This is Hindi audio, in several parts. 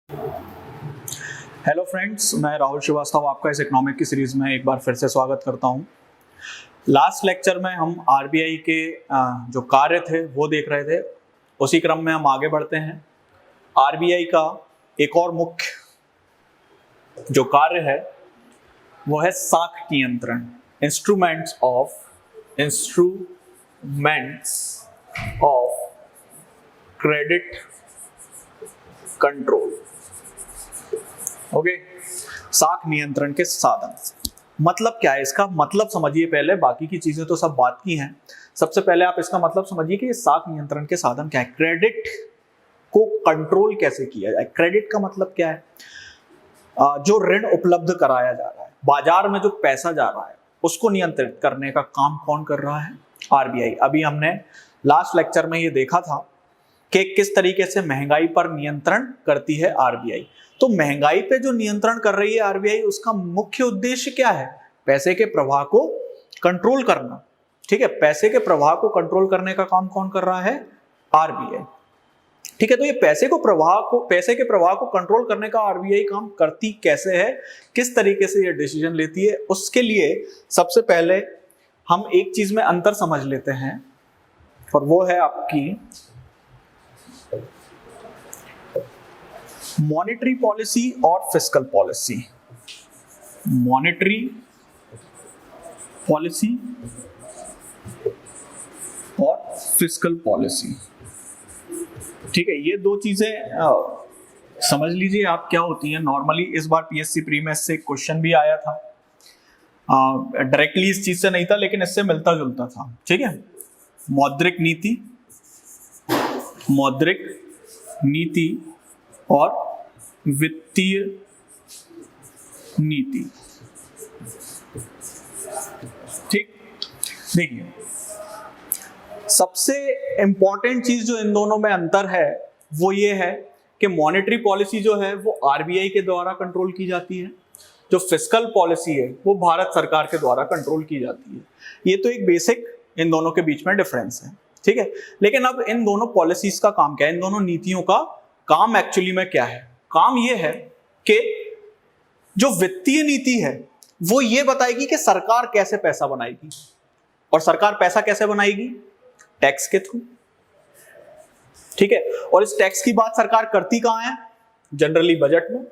हेलो फ्रेंड्स, मैं राहुल श्रीवास्तव आपका इस इकोनॉमिक की सीरीज में एक बार फिर से स्वागत करता हूं। लास्ट लेक्चर में हम आरबीआई के जो कार्य थे वो देख रहे थे। उसी क्रम में हम आगे बढ़ते हैं। आरबीआई का एक और मुख्य जो कार्य है वो है साख नियंत्रण, instruments of credit control. Okay, साख नियंत्रण के साधन मतलब क्या है? इसका मतलब समझिए पहले, बाकी की चीजें तो सब बात की हैं। सबसे पहले आप इसका मतलब समझिए कि साख नियंत्रण के साधन क्या है, क्रेडिट को कंट्रोल कैसे किया जाए। क्रेडिट का मतलब क्या है? जो ऋण उपलब्ध कराया जा रहा है, बाजार में जो पैसा जा रहा है, उसको नियंत्रित करने का काम कौन कर रहा है? आरबीआई। अभी हमने लास्ट लेक्चर में ये देखा था कि किस तरीके से महंगाई पर नियंत्रण करती है आरबीआई। तो महंगाई पे जो नियंत्रण कर रही है आरबीआई, उसका मुख्य उद्देश्य क्या है? पैसे के प्रवाह को कंट्रोल करना। ठीक है, पैसे के प्रवाह को कंट्रोल करने का काम कौन कर रहा है? आरबीआई। ठीक है, तो ये पैसे के प्रवाह को कंट्रोल करने का आरबीआई काम करती कैसे है, किस तरीके से ये डिसीजन लेती है, उसके लिए सबसे पहले हम एक चीज में अंतर समझ लेते हैं, और वो है आपकी मॉनेटरी पॉलिसी और फिस्कल पॉलिसी। मॉनेटरी पॉलिसी और फिस्कल पॉलिसी। ठीक है, ये दो चीजें समझ लीजिए आप क्या होती हैं। नॉर्मली इस बार पीएससी प्री में से क्वेश्चन भी आया था, डायरेक्टली इस चीज से नहीं था लेकिन इससे मिलता जुलता था। ठीक है, मौद्रिक नीति और वित्तीय नीति। ठीक, देखिए सबसे इंपॉर्टेंट चीज जो इन दोनों में अंतर है वो ये है कि मॉनेटरी पॉलिसी जो है वो आरबीआई के द्वारा कंट्रोल की जाती है, जो फिस्कल पॉलिसी है वो भारत सरकार के द्वारा कंट्रोल की जाती है। ये तो एक बेसिक इन दोनों के बीच में डिफरेंस है। ठीक है, लेकिन अब इन दोनों पॉलिसीज का काम क्या है, इन दोनों नीतियों का काम एक्चुअली में क्या है? काम ये है कि जो वित्तीय नीति है वो ये बताएगी कि सरकार कैसे पैसा बनाएगी, और सरकार पैसा कैसे बनाएगी? टैक्स के थ्रू। ठीक है, और इस टैक्स की बात सरकार करती कहां है? जनरली बजट में।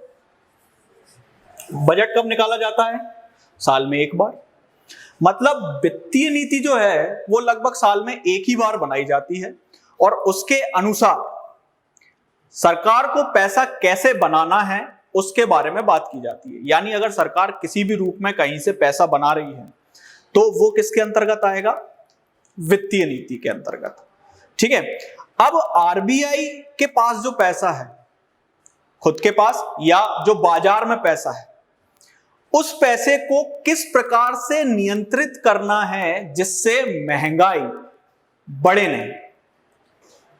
बजट कब निकाला जाता है? साल में एक बार। मतलब वित्तीय नीति जो है वो लगभग साल में एक ही बार बनाई जाती है, और उसके अनुसार सरकार को पैसा कैसे बनाना है उसके बारे में बात की जाती है। यानी अगर सरकार किसी भी रूप में कहीं से पैसा बना रही है तो वो किसके अंतर्गत आएगा? वित्तीय नीति के अंतर्गत। ठीक है, अब आरबीआई के पास जो पैसा है खुद के पास, या जो बाजार में पैसा है, उस पैसे को किस प्रकार से नियंत्रित करना है जिससे महंगाई बढ़े नहीं।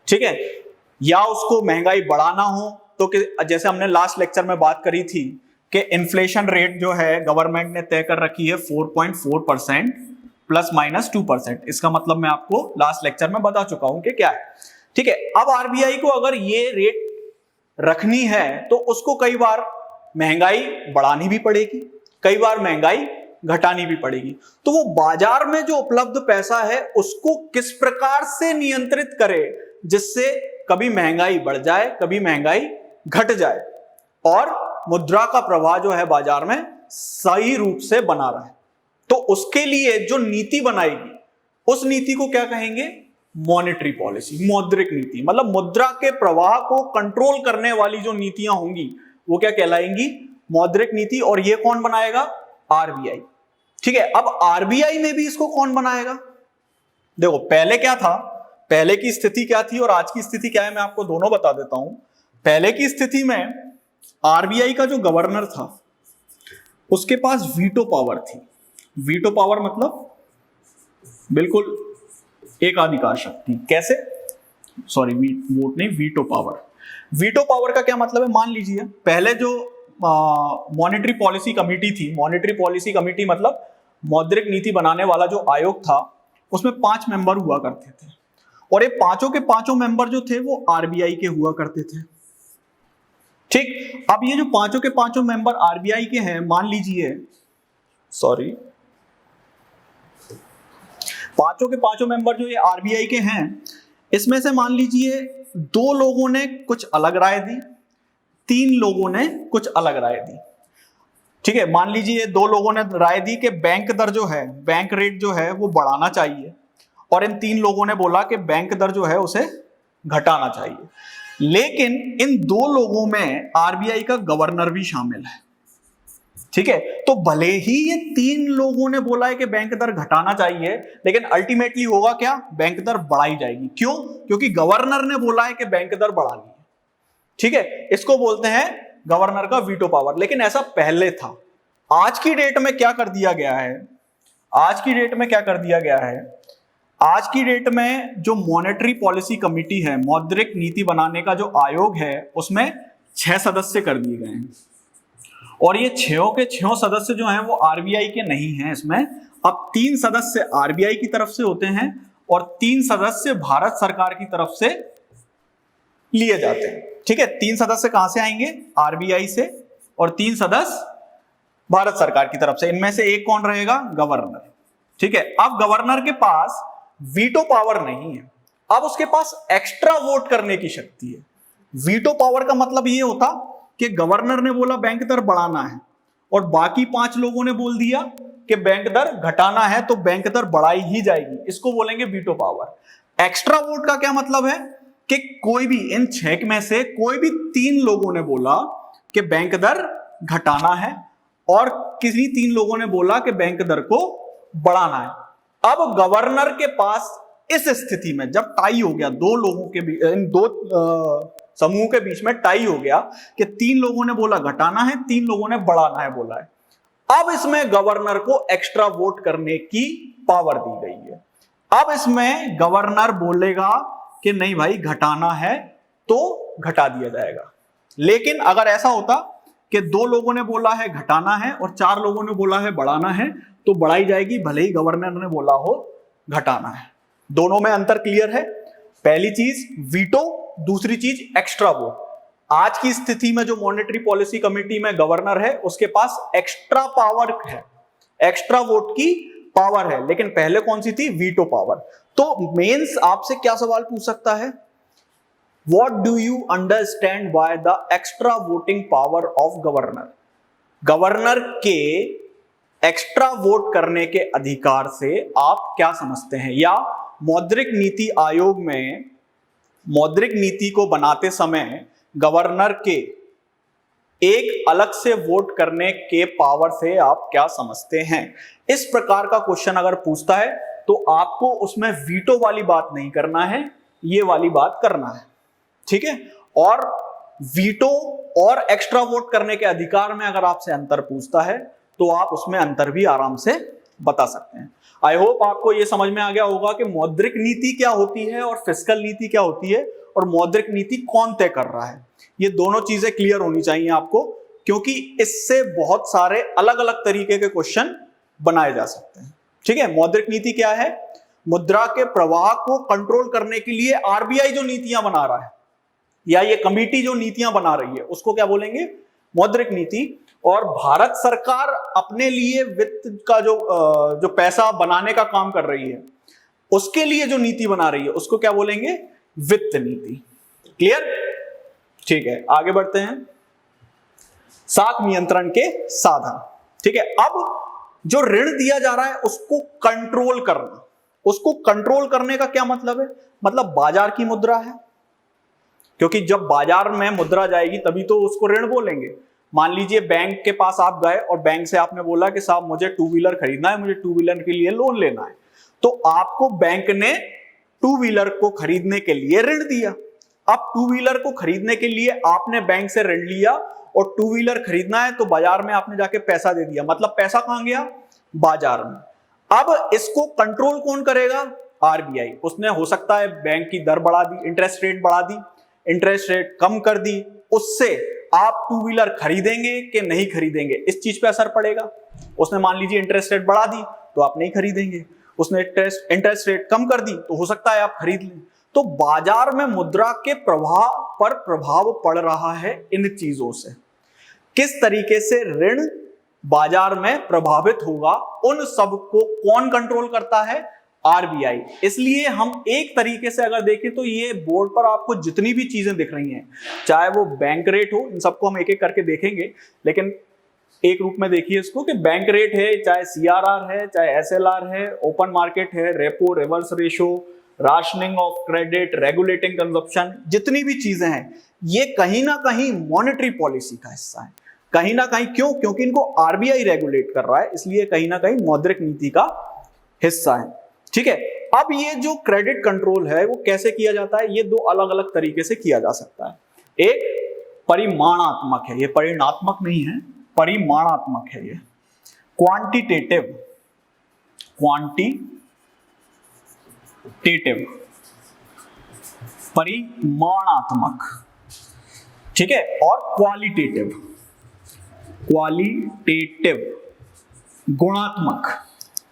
ठीक है, या उसको महंगाई बढ़ाना हो तो जैसे हमने लास्ट लेक्चर में बात करी थी कि इन्फ्लेशन रेट जो है गवर्नमेंट ने तय कर रखी है 4.4% ±2%। इसका मतलब मैं आपको लास्ट लेक्चर में बता चुका हूं कि क्या है। ठीक है, अब आरबीआई को अगर ये रेट रखनी है तो उसको कई बार महंगाई बढ़ानी भी पड़ेगी, कई बार महंगाई घटानी भी पड़ेगी। तो वो बाजार में जो उपलब्ध पैसा है उसको किस प्रकार से नियंत्रित करे जिससे कभी महंगाई बढ़ जाए, कभी महंगाई घट जाए, और मुद्रा का प्रवाह जो है बाजार में सही रूप से बना रहे। तो उसके लिए जो नीति बनाएगी उस नीति को क्या कहेंगे? मॉनेटरी पॉलिसी, मौद्रिक नीति। मतलब मुद्रा के प्रवाह को कंट्रोल करने वाली जो नीतियां होंगी वो क्या कहलाएंगी? मौद्रिक नीति। और ये कौन बनाएगा? आरबीआई। ठीक है, अब आरबीआई में भी इसको कौन बनाएगा? देखो पहले क्या था, पहले की स्थिति क्या थी और आज की स्थिति क्या है, मैं आपको दोनों बता देता हूं। पहले की स्थिति में आरबीआई का जो गवर्नर था उसके पास वीटो पावर थी। वीटो पावर मतलब बिल्कुल एकाधिकार शक्ति। कैसे? सॉरी, वोट नहीं, वीटो पावर। वीटो पावर का क्या मतलब है? मान लीजिए पहले जो मॉनेटरी पॉलिसी कमेटी थी, मॉनेटरी पॉलिसी कमेटी मतलब मौद्रिक नीति बनाने वाला जो आयोग था, उसमें 5 मेंबर हुआ करते थे, और ये पांचों के पांचों मेंबर जो थे वो आरबीआई के हुआ करते थे। ठीक, अब ये जो पांचों के पांचों मेंबर आरबीआई के हैं, मान लीजिए, सॉरी, पांचों के पांचों मेंबर जो ये आरबीआई के हैं, इसमें से मान लीजिए 2 लोगों ने कुछ अलग राय दी, 3 लोगों ने कुछ अलग राय दी। ठीक है, मान लीजिए 2 लोगों ने राय दी कि बैंक दर जो है, बैंक रेट जो है वो बढ़ाना चाहिए, और इन 3 लोगों ने बोला कि बैंक दर जो है उसे घटाना चाहिए। लेकिन इन 2 लोगों में आरबीआई का गवर्नर भी शामिल है। ठीक है, तो भले ही ये 3 लोगों ने बोला है कि बैंक दर घटाना चाहिए, लेकिन अल्टीमेटली होगा क्या, बैंक दर बढ़ाई जाएगी। क्यों? क्योंकि गवर्नर ने बोला है कि बैंक दर बढ़ानी है। ठीक है, इसको बोलते हैं गवर्नर का वीटो पावर। लेकिन ऐसा पहले था। आज की डेट में क्या कर दिया गया है, आज की डेट में क्या कर दिया गया है, आज की डेट में जो मॉनेटरी पॉलिसी कमेटी है, मौद्रिक नीति बनाने का जो आयोग है, उसमें 6 सदस्य कर दिए गए हैं। और ये 6 के 6 सदस्य जो हैं वो आरबीआई के नहीं हैं। इसमें अब 3 सदस्य आरबीआई की तरफ से होते हैं और 3 सदस्य भारत सरकार की तरफ से लिए जाते हैं। ठीक है, 3 सदस्य कहां से आएंगे, आरबीआई से, और 3 सदस्य भारत सरकार की तरफ से। इनमें से एक कौन रहेगा, गवर्नर। ठीक है, अब गवर्नर के पास वीटो पावर नहीं है, अब उसके पास एक्स्ट्रा वोट करने की शक्ति है। वीटो पावर का मतलब ये होता कि गवर्नर ने बोला बैंक दर बढ़ाना है और बाकी 5 लोगों ने बोल दिया कि बैंक दर घटाना है, तो बैंक दर बढ़ाई ही जाएगी। इसको बोलेंगे वीटो पावर। एक्स्ट्रा वोट का क्या मतलब है कि कोई भी इन 6 में से कोई भी 3 लोगों ने बोला कि बैंक दर घटाना है और किसी 3 लोगों ने बोला कि बैंक दर को बढ़ाना है। अब गवर्नर के पास इस स्थिति में जब टाई हो गया, 2 लोगों के बीच, इन 2 समूह के बीच में टाई हो गया कि 3 लोगों ने बोला घटाना है, 3 लोगों ने बढ़ाना है बोला है, अब इसमें गवर्नर को एक्स्ट्रा वोट करने की पावर दी गई है। अब इसमें गवर्नर बोलेगा कि नहीं भाई घटाना है तो घटा दिया जाएगा। लेकिन अगर ऐसा होता कि 2 लोगों ने बोला है घटाना है और 4 लोगों ने बोला है बढ़ाना है, तो बढ़ाई जाएगी भले ही गवर्नर ने बोला हो घटाना है। दोनों में अंतर क्लियर है। पहली चीज वीटो, दूसरी चीज एक्स्ट्रा वोट। आज की स्थिति में जो मॉनेटरी पॉलिसी कमेटी में गवर्नर है उसके पास एक्स्ट्रा पावर है, एक्स्ट्रा वोट की पावर है। लेकिन पहले कौन सी थी, वीटो पावर। तो मेंस आपसे क्या सवाल पूछ सकता है, what do you understand by the extra voting power of governor. Governor के एक्स्ट्रा वोट करने के अधिकार से आप क्या समझते हैं, या मौद्रिक नीति आयोग में मौद्रिक नीति को बनाते समय गवर्नर के एक अलग से वोट करने के पावर से आप क्या समझते हैं। इस प्रकार का क्वेश्चन अगर पूछता है तो आपको उसमें वीटो वाली बात नहीं करना है, ये वाली बात करना है। ठीक है, और वीटो और एक्स्ट्रा वोट करने के अधिकार में अगर आपसे अंतर पूछता है तो आप उसमें अंतर भी आराम से बता सकते हैं। आई होप आपको यह समझ में आ गया होगा कि मौद्रिक नीति क्या होती है और फिस्कल नीति क्या होती है, और मौद्रिक नीति कौन तय कर रहा है। ये दोनों चीजें क्लियर होनी चाहिए आपको, क्योंकि इससे बहुत सारे अलग अलग तरीके के क्वेश्चन बनाए जा सकते हैं। ठीक है, मौद्रिक नीति क्या है, मुद्रा के प्रवाह को कंट्रोल करने के लिए आरबीआई जो नीतियां बना रहा है, या ये कमेटी जो नीतियां बना रही है, उसको क्या बोलेंगे, मौद्रिक नीति। और भारत सरकार अपने लिए वित्त का जो पैसा बनाने का काम कर रही है, उसके लिए जो नीति बना रही है उसको क्या बोलेंगे, वित्त नीति। क्लियर? ठीक है, आगे बढ़ते हैं। साख नियंत्रण के साधन। ठीक है, अब जो ऋण दिया जा रहा है उसको कंट्रोल करना, उसको कंट्रोल करने का क्या मतलब है, मतलब बाजार की मुद्रा है, क्योंकि जब बाजार में मुद्रा जाएगी तभी तो उसको ऋण बोलेंगे। मान लीजिए बैंक के पास आप गए और बैंक से आपने बोला कि साहब मुझे 2 व्हीलर खरीदना है, मुझे 2 व्हीलर के लिए लोन लेना है, तो आपको बैंक ने 2 व्हीलर को खरीदने के लिए ऋण दिया। अब 2 व्हीलर को खरीदने के लिए आपने बैंक से ऋण लिया और 2 व्हीलर खरीदना है तो बाजार में आपने जाके पैसा दे दिया, मतलब पैसा कहां गया, बाजार में। अब इसको कंट्रोल कौन करेगा, आरबीआई। उसने हो सकता है बैंक की दर बढ़ा दी, इंटरेस्ट रेट बढ़ा दी, इंटरेस्ट रेट कम कर दी, उससे आप 2 व्हीलर खरीदेंगे कि नहीं खरीदेंगे, इस चीज पे असर पड़ेगा। उसने मान लीजिए इंटरेस्ट रेट बढ़ा दी तो आप नहीं खरीदेंगे, उसने इंटरेस्ट रेट कम कर दी तो हो सकता है आप खरीद लें। तो बाजार में मुद्रा के प्रवाह पर प्रभाव पड़ रहा है इन चीजों से। किस तरीके से ऋण बाजार में प्रभावित होगा, उन सब को कौन कंट्रोल करता है? आरबीआई। इसलिए हम एक तरीके से अगर देखें तो ये बोर्ड पर आपको जितनी भी चीजें दिख रही हैं, चाहे वो बैंक रेट हो, इन सबको हम एक एक करके देखेंगे, लेकिन एक रूप में देखिए इसको कि बैंक रेट है, चाहे सीआरआर है, चाहे एसएलआर है, ओपन मार्केट है, repo, reverse ratio, rationing of credit, regulating consumption, जितनी भी चीजें हैं ये कहीं ना कहीं मॉनेटरी पॉलिसी का हिस्सा है। कहीं ना कहीं क्यों? क्योंकि इनको आरबीआई रेगुलेट कर रहा है, इसलिए कहीं ना कहीं मौद्रिक नीति का हिस्सा है। ठीक है, अब ये जो क्रेडिट कंट्रोल है वो कैसे किया जाता है? ये दो अलग अलग तरीके से किया जा सकता है। एक परिमाणात्मक है, ये परिमाणात्मक नहीं है, परिमाणात्मक है ये, क्वांटिटेटिव परिमाणात्मक, ठीक है, और क्वालिटेटिव गुणात्मक।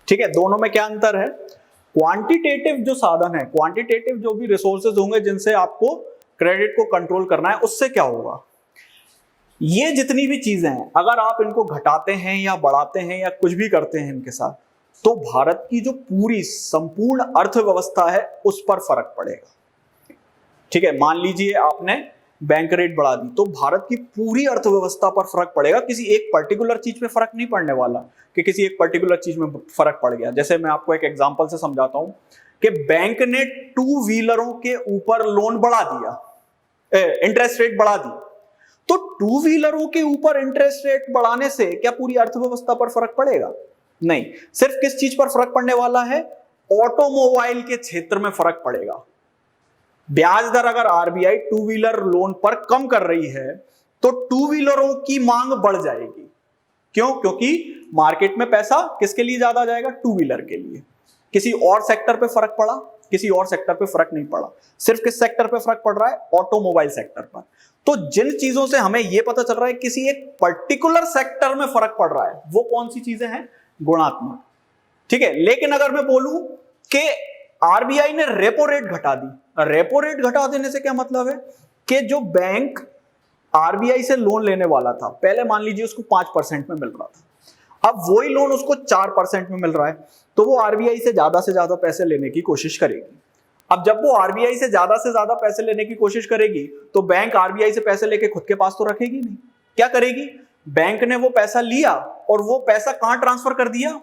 ठीक है, दोनों में क्या अंतर है? क्वांटिटेटिव जो साधन है, क्वांटिटेटिव जो भी रिसोर्सेज होंगे जिनसे आपको क्रेडिट को कंट्रोल करना है, उससे क्या होगा? ये जितनी भी चीजें हैं अगर आप इनको घटाते हैं या बढ़ाते हैं या कुछ भी करते हैं इनके साथ, तो भारत की जो पूरी संपूर्ण अर्थव्यवस्था है उस पर फर्क पड़ेगा। ठीक है, मान लीजिए आपने बैंक रेट बढ़ा दी तो भारत की पूरी अर्थव्यवस्था पर फर्क पड़ेगा। किसी एक पर्टिकुलर चीज पे फर्क नहीं पड़ने वाला कि किसी एक पर्टिकुलर चीज में फर्क पड़ गया। जैसे मैं आपको एक एग्जांपल से समझाता हूं कि बैंक ने टू व्हीलरों के ऊपर लोन बढ़ा दिया, इंटरेस्ट रेट बढ़ा दी, तो टू व्हीलरों के ऊपर इंटरेस्ट रेट बढ़ाने से क्या पूरी अर्थव्यवस्था पर फर्क पड़ेगा? नहीं। सिर्फ किस चीज पर फर्क पड़ने वाला है? ऑटोमोबाइल के क्षेत्र में फर्क पड़ेगा। ब्याज दर अगर आरबीआई टू व्हीलर लोन पर कम कर रही है तो टू व्हीलरों की मांग बढ़ जाएगी। क्यों? क्योंकि मार्केट में पैसा किसके लिए ज्यादा जाएगा? टू व्हीलर के लिए। किसी और सेक्टर पे फर्क पड़ा? किसी और सेक्टर पे फर्क नहीं पड़ा। सिर्फ किस सेक्टर पे फर्क पड़ रहा है? ऑटोमोबाइल सेक्टर पर। तो जिन चीजों से हमें यह पता चल रहा है किसी एक पर्टिकुलर सेक्टर में फर्क पड़ रहा है, वो कौन सी चीजें हैं? गुणात्मक। ठीक है, लेकिन अगर मैं बोलूं कि आरबीआई ने रेपो रेट घटा दी, रेपो रेट घटा देने से क्या मतलब है कि जो बैंक आरबीआई से लोन लेने वाला था, पहले मान लीजिए उसको 5% में मिल रहा था, अब वही लोन उसको 4% में मिल रहा है, तो वो आरबीआई से ज्यादा पैसे लेने की कोशिश करेगी। अब जब वो आरबीआई से ज्यादा पैसे लेने की कोशिश करेगी तो बैंक आरबीआई से पैसे लेके खुद के पास तो रखेगी नहीं। क्या करेगी? बैंक ने वो पैसा लिया और वो पैसा कहां ट्रांसफर कर दिया?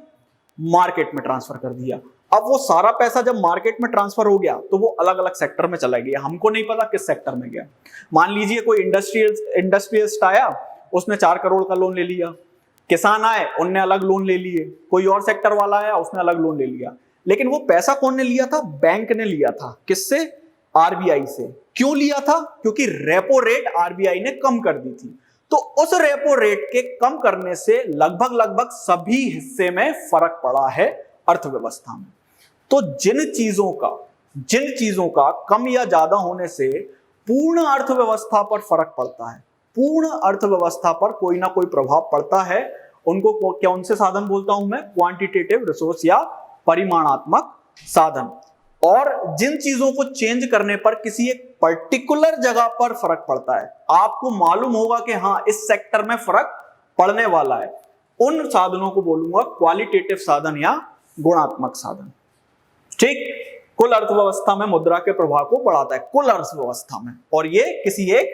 मार्केट में ट्रांसफर कर दिया। अब वो सारा पैसा जब मार्केट में ट्रांसफर हो गया तो वो अलग अलग सेक्टर में चला गया, हमको नहीं पता किस सेक्टर में गया। मान लीजिए कोई इंडस्ट्रियलिस्ट आया, उसने 4 करोड़ का लोन ले लिया, किसान आए उनने अलग लोन ले लिए, कोई और सेक्टर वाला आया उसने अलग लोन ले लिया, लेकिन वो पैसा कौन ने लिया था? बैंक ने लिया था। किससे? आरबीआई से। क्यों लिया था? क्योंकि रेपो रेट आरबीआई ने कम कर दी थी। तो उस रेपो रेट के कम करने से लगभग सभी हिस्से में फर्क पड़ा है अर्थव्यवस्था में। तो जिन चीजों का कम या ज्यादा होने से पूर्ण अर्थव्यवस्था पर फर्क पड़ता है, पूर्ण अर्थव्यवस्था पर कोई ना कोई प्रभाव पड़ता है, उनको कौन से साधन बोलता हूं मैं? क्वांटिटेटिव रिसोर्स या परिमाणात्मक साधन। और जिन चीजों को चेंज करने पर किसी एक पर्टिकुलर जगह पर फर्क पड़ता है, आपको मालूम होगा कि हाँ इस सेक्टर में फर्क पड़ने वाला है, उन साधनों को बोलूंगा क्वालिटेटिव साधन या गुणात्मक साधन। ठीक, कुल अर्थव्यवस्था में मुद्रा के प्रभाव को बढ़ाता है, कुल अर्थव्यवस्था में, और ये किसी एक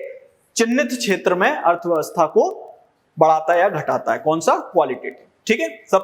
चिन्हित क्षेत्र में अर्थव्यवस्था को बढ़ाता है या घटाता है। कौन सा? क्वालिटेटिव। ठीक है, सब